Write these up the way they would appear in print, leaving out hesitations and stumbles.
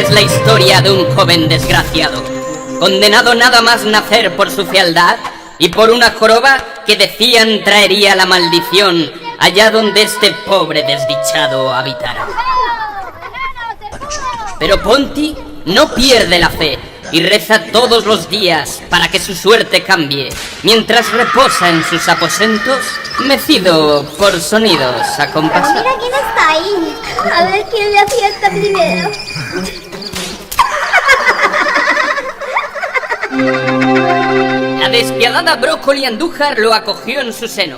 es la historia de un joven desgraciado, condenado nada más nacer por su fealdad y por una joroba que decían traería la maldición allá donde este pobre desdichado habitara. Pero Ponti no pierde la fe y reza todos los días para que su suerte cambie, mientras reposa en sus aposentos, mecido por sonidos acompasados. Mira quién está ahí. A ver quién le acierta primero. La despiadada Brócoli Andújar lo acogió en su seno.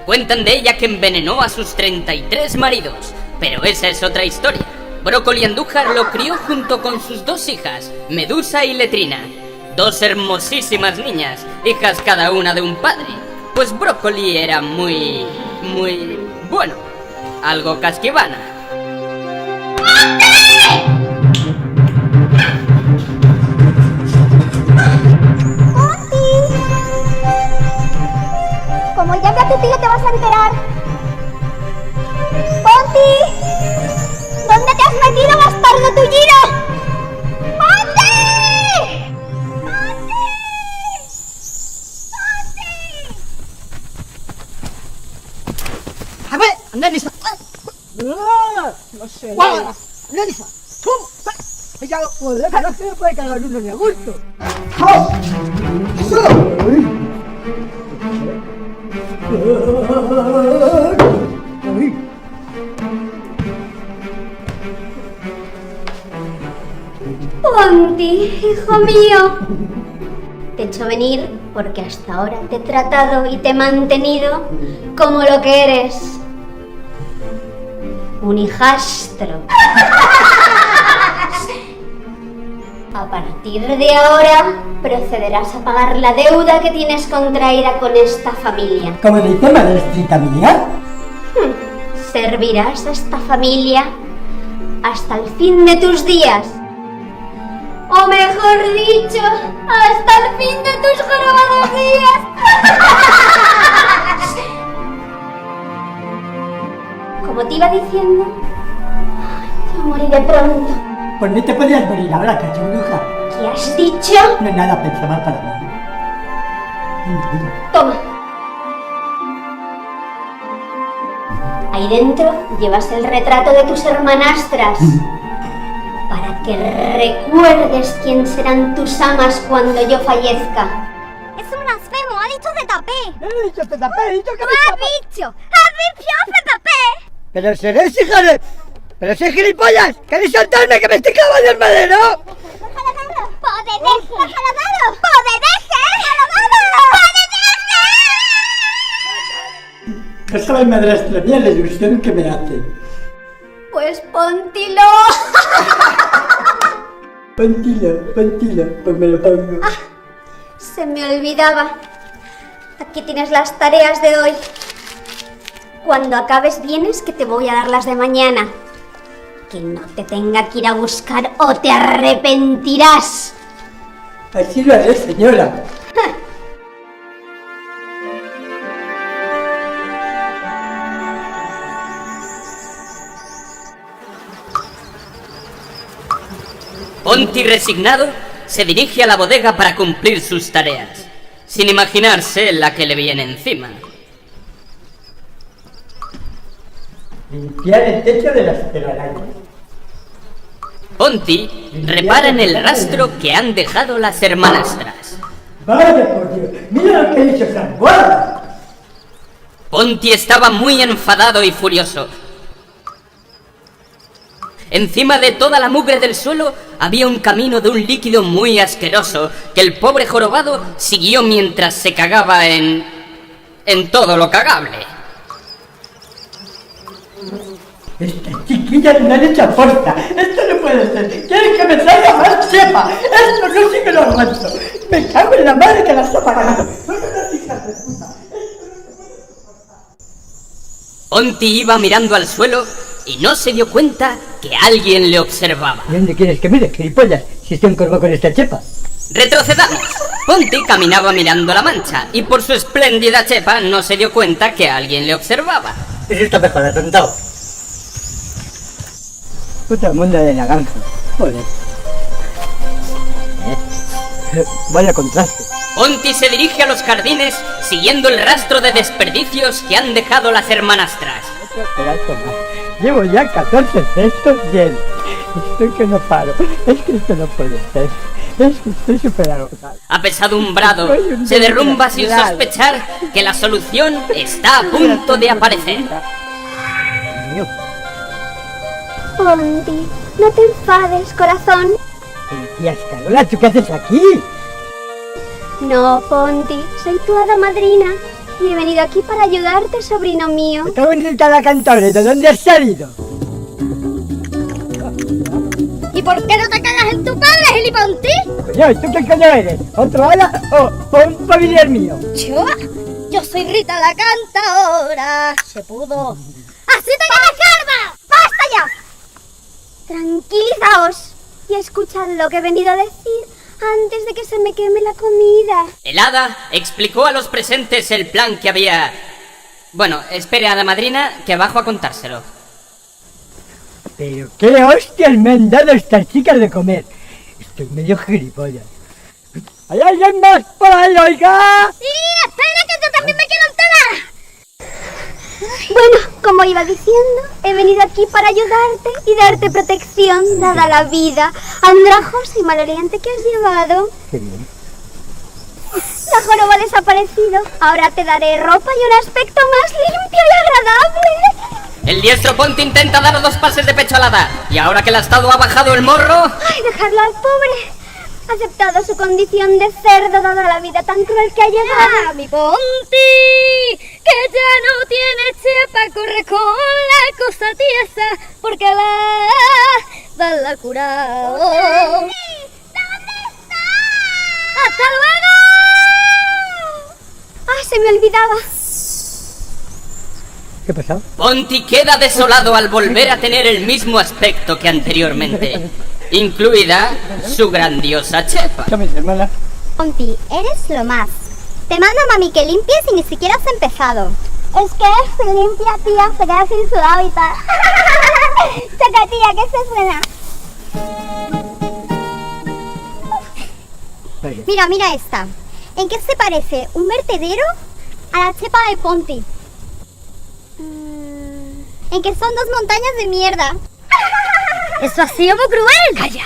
Cuentan de ella que envenenó a sus 33 maridos, pero esa es otra historia. Brócoli Andújar lo crió junto con sus 2 hijas, Medusa y Letrina, 2 hermosísimas niñas, hijas cada una de un padre. Pues Brócoli era muy, bueno, algo casquivana. Como llame a tu tío te vas a enterar. ¡Ponti! ¿Dónde te has metido, bastardo tullino? ¡Ponti! ¡Ponti! ¡Ponti! A ver, Nelisa. No sé. Nelisa, tú. Ya, joder, no se me puede cagar uno ni a gusto. Ponti, hijo mío. Te he hecho venir porque hasta ahora te he tratado y te he mantenido como lo que eres. Un hijastro. A partir de ahora procederás a pagar la deuda que tienes contraída con esta familia. Como dice Madrecita mía. Servirás a esta familia hasta el fin de tus días. O mejor dicho, hasta el fin de tus jorobados días. Como te iba diciendo, yo moriré pronto. Pues no te podías morir ahora, cachorruja. ¿Qué has dicho? No es nada, pensaba para mí. Toma. Ahí dentro llevas el retrato de tus hermanastras. Para que recuerdes quién serán tus amas cuando yo fallezca. Es un blasfemo, ha dicho de tapé. He dicho te tapé, he dicho que me ¡Has tapé. dicho de tapé! Pero seréis hija de... ¡Pero sois gilipollas! ¿Queréis soltarme que me estoy clavando el madero? ¡Podedeje! ¡Podedeje! No sabe madrastra mía la ilusión que me hace. Pues póntilo. Póntilo, pues me lo pongo. Se me olvidaba. Aquí tienes las tareas de hoy. Cuando acabes vienes que te voy a dar las de mañana. Que no te tenga que ir a buscar o te arrepentirás. Así lo haré, señora. Ponti, resignado, se dirige a la bodega para cumplir sus tareas, sin imaginarse la que le viene encima. Limpiar el techo de las telarañas. Ponti repara en el rastro que han dejado las hermanastras. Vaya por Dios, mira lo que ha hecho esa guarda. Ponti estaba muy enfadado y furioso. Encima de toda la mugre del suelo había un camino de un líquido muy asqueroso que el pobre jorobado siguió mientras se cagaba en todo lo cagable. Esta chiquilla no le echa posta. Esto no puede ser. ¿Quieres que me traiga más chepa? Esto no sí que lo aguanto. Me cago en la madre que la está pagando. Son unas hijas de puta. Ponti iba mirando al suelo y no se dio cuenta que alguien le observaba. ¿Y dónde quieres que mire, gilipollas? Si estoy encorvado con esta chepa. Retrocedamos. Ponti caminaba mirando la mancha y por su espléndida chepa no se dio cuenta que alguien le observaba. Eso está mejor, atontado. Puta mundo de la granja. Joder. Vaya contraste. Ponti se dirige a los jardines siguiendo el rastro de desperdicios que han dejado las hermanastras. Espera, toma. Llevo ya 14 cestos llenos. Estoy que no paro. Es que esto no puede ser. Es que estoy súper agotado. Apesadumbrado, se derrumba sin sospechar que la solución está a punto de aparecer. Mío. Ponti, no te enfades, corazón. Tía Escarola, ¿tú qué haces aquí? No, Ponti, soy tu hada madrina y he venido aquí para ayudarte, sobrino mío. Me cago en la Cantabria, ¿de dónde has salido? ¿Y por qué no te cagas en tu padre, Giliponti? Coño, ¿y tú qué coño eres? ¿Otro ala o un familiar mío? Yo soy Rita la cantadora. Se pudo. ¡Así te llamas, Carva! ¡Basta ya! Tranquilizaos y escuchad lo que he venido a decir antes de que se me queme la comida. El hada explicó a los presentes el plan que había... Bueno, espere a la madrina que bajo a contárselo. Pero qué hostias me han dado estas chicas de comer. Estoy medio gilipollas. ¿Hay alguien más por ahí, oiga? ¡Sí! ¡Espera, que yo también me quiero enterar! Bueno, como iba diciendo, he venido aquí para ayudarte y darte protección, dada la vida andrajosa y maloliente que has llevado. Qué bien. La joroba ha desaparecido. Ahora te daré ropa y un aspecto más limpio y agradable. El diestro Ponti intenta dar 2 pases de pecho al hada, y ahora que el astado ha bajado el morro... Ay, dejarlo al pobre. Ha aceptado su condición de cerdo, dada la vida tan cruel que ha llevado. Mi Ponti, que ya no tiene chepa, corre con la cosa tiesa, porque la curado. ¿Dónde está? ¡Hasta luego! Ah, se me olvidaba. ¿Qué pasó? Ponti queda desolado al volver a tener el mismo aspecto que anteriormente, incluida su grandiosa chepa. ¿Qué me dices, hermana? Ponti, eres lo más. Te mando a mami que limpies y ni siquiera has empezado. Es que si limpia, tía, se queda sin su hábitat. Chaca, tía, ¿qué se suena? Venga. Mira esta. ¿En qué se parece un vertedero a la chepa de Ponti? En que son 2 montañas de mierda. ¡Eso ha sido muy cruel! ¡Calla!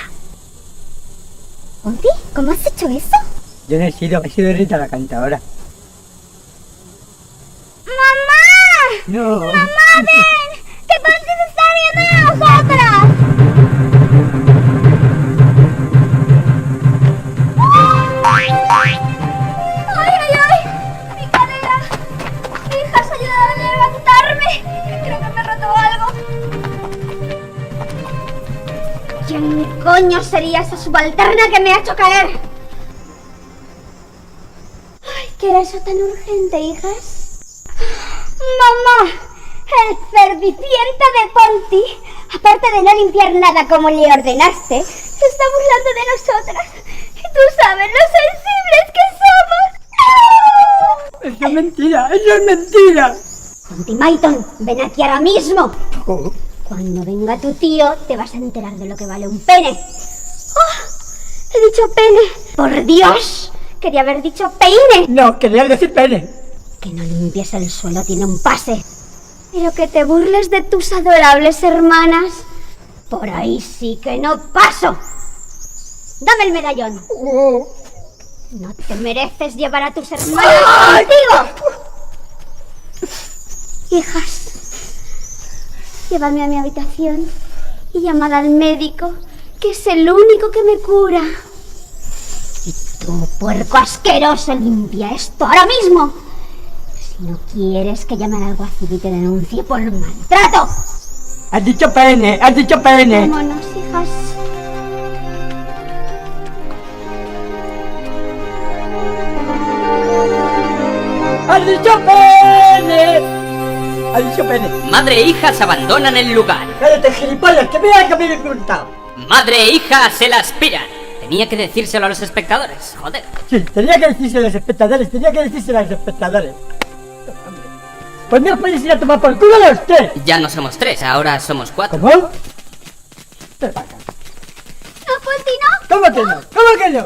Ponti, ¿cómo has hecho eso? Yo no he sido Rita la Cantadora. ¡Mamá! No. ¡Mamá, ven! ¡Que Ponti se está riendo de nosotras! ¡Ay, ay, ay! ¡Mi cadera! ¡Hijas, ayúdame a levantarme! Que creo que me he roto algo. ¿Quién coño sería esa subalterna que me ha hecho caer? Ay, ¿qué era eso tan urgente, hijas? ¡Mamá! El cerdiciente de Ponti, aparte de no limpiar nada como le ordenaste, se está burlando de nosotras. Y tú sabes lo sensibles que somos. Eso es mentira, eso es mentira. Ponti Maiton, ven aquí ahora mismo. Oh, Cuando venga tu tío, te vas a enterar de lo que vale un pene. ¡Oh! He dicho pene. ¡Por Dios! Quería haber dicho peine. no, quería decir pene. Que no limpies el suelo tiene un pase. Pero que te burles de tus adorables hermanas, por ahí sí que no paso. Dame el medallón. Oh. No te mereces llevar a tus hermanas contigo. Hijas, llevadme a mi habitación y llamad al médico, que es el único que me cura. Y tú, puerco asqueroso, limpia esto ahora mismo. Si no quieres que llame al alguacil y te denuncie por maltrato. Has dicho pene, has dicho pene. Vámonos, hijas. Has dicho pene. Has dicho pene. Madre e hija se abandonan el lugar. Cállate, gilipollas, que mira que me he preguntado. Madre e hija se la aspiran. Tenía que decírselo a los espectadores, joder. Sí, tenía que decirse a los espectadores, tenía que decirse a los espectadores. Pues me os podéis ir a tomar por culo los 3. Ya no somos 3, ahora somos 4. ¿Cómo? Te vaca. Ponti, no. ¿Cómo que no? ¿Cómo que no?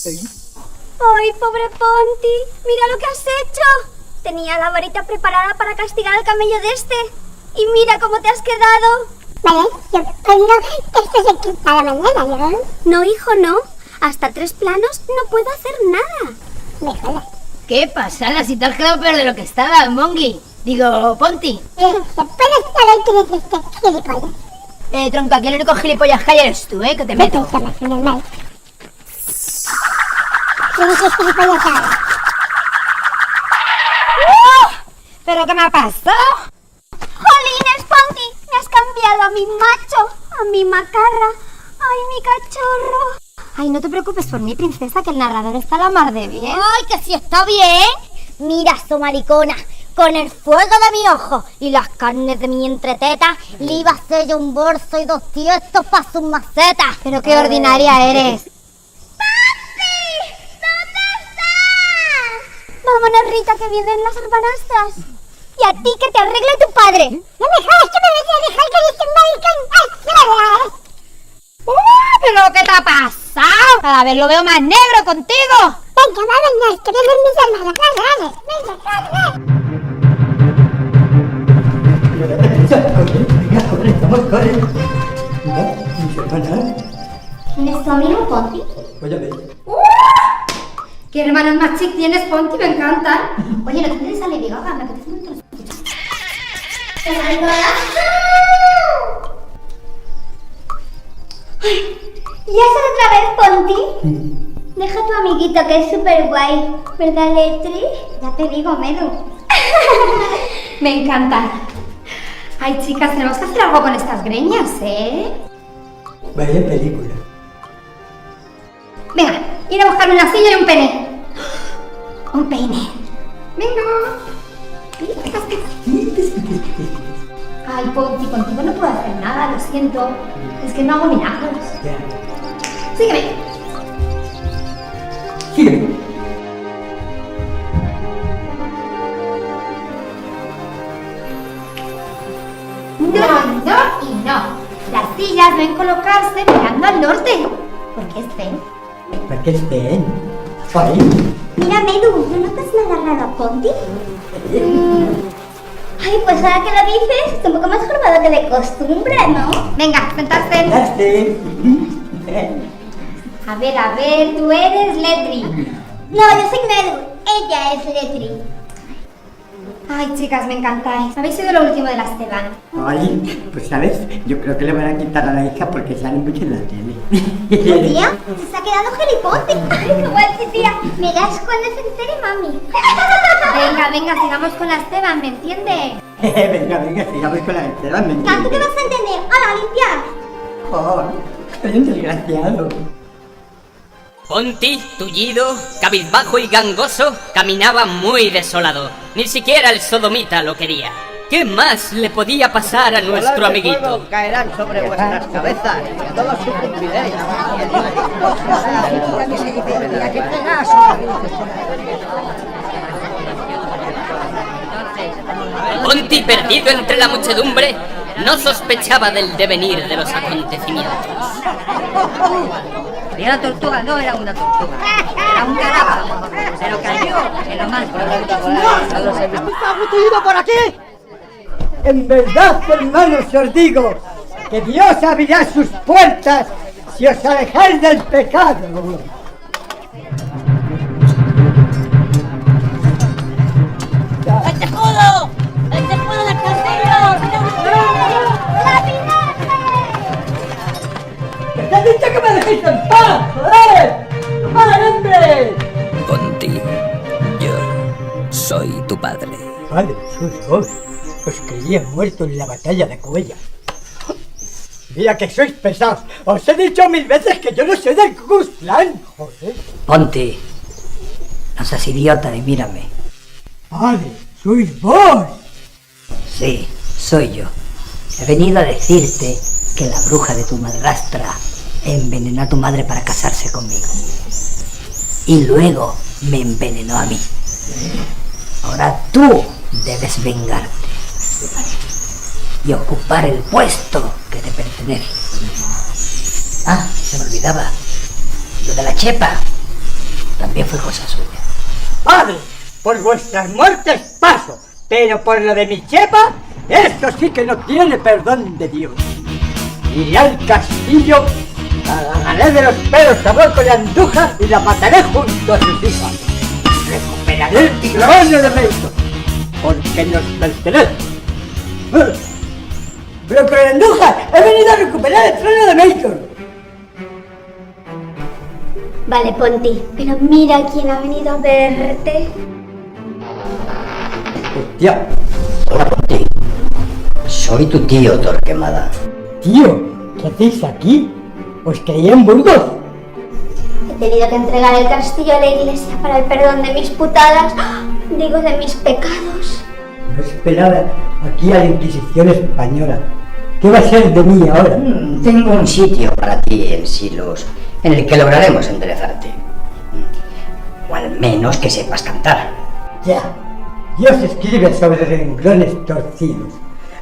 Ay, pobre Ponti, mira lo que has hecho. Tenía la varita preparada para castigar al camello de este. Y mira cómo te has quedado. Vale, yo pongo esto se quita a la mañana, ¿no? No, hijo, no. Hasta 3 planos no puedo hacer nada. Me jodas. ¿Qué pasa? Si te has quedado peor de lo que estaba, Mongi. Digo, Ponti. ¿Se puede saber quién es este gilipollas? Tronco, aquí el único gilipollas que hay eres tú, que te meto. Esto es normal. ¿Quién es este gilipollas ahora? ¿Pero qué me ha pasado? ¡Jolines, Ponti! Me has cambiado a mi macho, a mi macarra. ¡Ay, mi cachorro! Ay, no te preocupes por mí, princesa, que el narrador está a la mar de bien. ¡Ay, que sí está bien! Mira, so maricona, con el fuego de mi ojo y las carnes de mi entreteta, le iba a hacer yo un bolso y 2 tiestos para sus macetas. Pero qué ordinaria eres. Vámonos, Rita, que vienen las hermanastras. Y a ti que te arregle tu padre. No me jodas que me voy a dejar que dice maricón. ¿Pero qué te ha pasado? Cada vez lo veo más negro contigo. Venga, vámonos, que vienen mis hermanos. Venga, corre, vamos, corre. Mira, mis hermanas. ¿Quién es tu amigo, Ponti? Voy a ver. ¿Qué hermanos más chic tienes, Ponti? Me encantan. Oye, ¿no tienes a Lady Gaga? Me apetece mucho escuchar. ¿Ya estás otra vez, Ponti? Deja a tu amiguito, que es súper guay. ¿Verdad, Letri? Ya te digo, Medu. Me encantan. Ay, chicas, tenemos que hacer algo con estas greñas, ¿eh? Vaya película. Venga, ir a buscarme una silla y un pene. Un peine. Venga. Ay, Ponti, contigo no puedo hacer nada, lo siento. Es que no hago milagros. Ya. Sígueme. Sígueme. No y no. Las sillas deben colocarse mirando al norte. Porque es ven. ¿Por qué estén? Ay, Mira, Medu, ¿no notas nada raro a Ponti? Ay, pues ahora que lo dices, está un poco más jorobado que de costumbre, ¿no? Venga, sentarse. ya esté. A ver, tú eres Letri. No, yo soy Medu. Ella es Letri. Ay, chicas, me encantáis. Habéis sido lo último de la Esteban. Ay, pues sabes, yo creo que le van a quitar a la hija porque sale mucho en la tele. Tía, se ha quedado gelipote. Ay, qué guay, tía. Me das cuando se entere, mami. Venga, sigamos con la Esteban, ¿me entiendes? Venga, sigamos con la Esteban, ¿me ¿Tú qué entiendes? vas a entender? ¡Hala, a limpiar! Oh, soy un desgraciado. Ponti, tullido, cabizbajo y gangoso, caminaba muy desolado. Ni siquiera el sodomita lo quería. ¿Qué más le podía pasar a nuestro amiguito? Caerán sobre vuestras cabezas, todos sucumbiréis. Ponti, perdido entre la muchedumbre, no sospechaba del devenir de los acontecimientos. Y la tortuga no era una tortuga, era un carajo, pero cayó en lo más profundo. ¿Está metido por aquí? En verdad, hermanos, os digo que Dios abrirá sus puertas si os alejáis del pecado. ¡El escudo del castillo! ¡Que te he dicho que me dejéis en paz! ¡Joder! ¡Joder, hombre! Ponti, yo soy tu padre. Padre, sois vos. Os creía muerto en la batalla de Cuella. Mira que sois pesados. Os he dicho 1000 veces que yo no soy del Ku Klux Klan. Joder. Ponti, no seas idiota y mírame. Padre, sois vos. Sí, soy yo. He venido a decirte que la bruja de tu madrastra envenenó a tu madre para casarse conmigo. Y luego me envenenó a mí. Ahora tú debes vengarte y ocupar el puesto que te pertenece. Ah, se me olvidaba. Lo de la chepa también fue cosa suya. Padre, por vuestras muertes paso, pero por lo de mi chepa, eso sí que no tiene perdón de Dios. Iré al castillo, la ganaré de los pelos a Brócoli Andújar y la mataré junto a sus hijas. Recuperaré el trono de México, porque nos pertenece. Brócoli Andújar, he venido a recuperar el trono de México. Vale, Ponti, pero mira quién ha venido a verte. Hostia, Hola, Ponti. Soy tu tío, Torquemada. tío, ¿qué hacéis aquí? ¿Os creía en Burgos? He tenido que entregar el castillo a la iglesia para el perdón de mis putadas, digo de mis pecados. No esperaba aquí a la Inquisición española. ¿Qué va a ser de mí ahora? Tengo un sitio para ti en Silos en el que lograremos enderezarte. O al menos que sepas cantar. Ya, Dios escribe sobre renglones torcidos.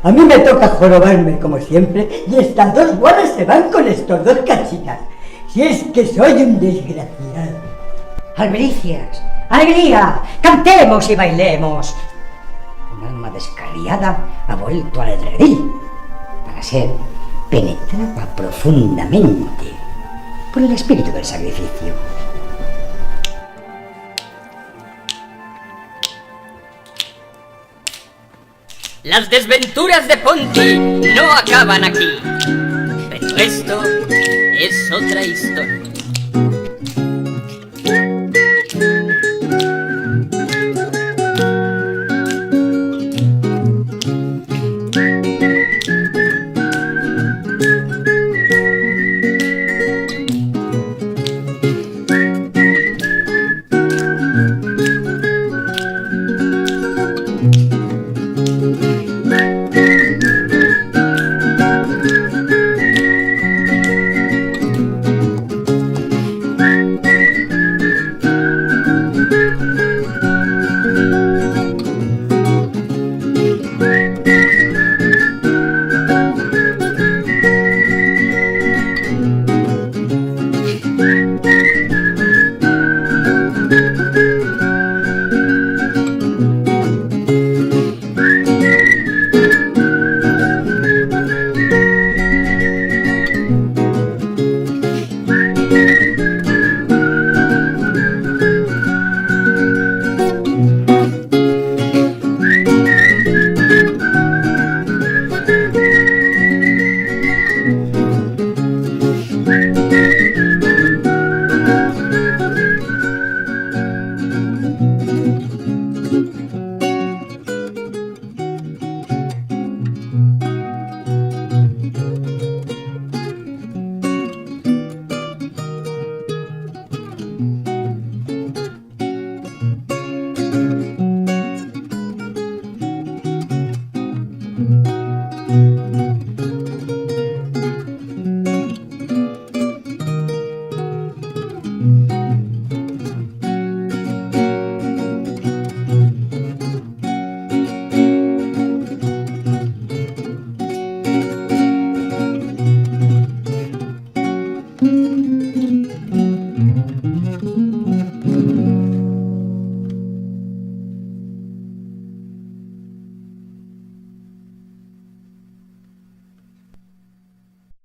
A mí me toca jorobarme como siempre y estas dos guardas se van con estos dos cachitas. Si es que soy un desgraciado. Albricias, alegría, cantemos y bailemos. Un alma descarriada ha vuelto al redil para ser penetrada profundamente por el espíritu del sacrificio. Las desventuras de Ponti no acaban aquí. Pero esto es otra historia.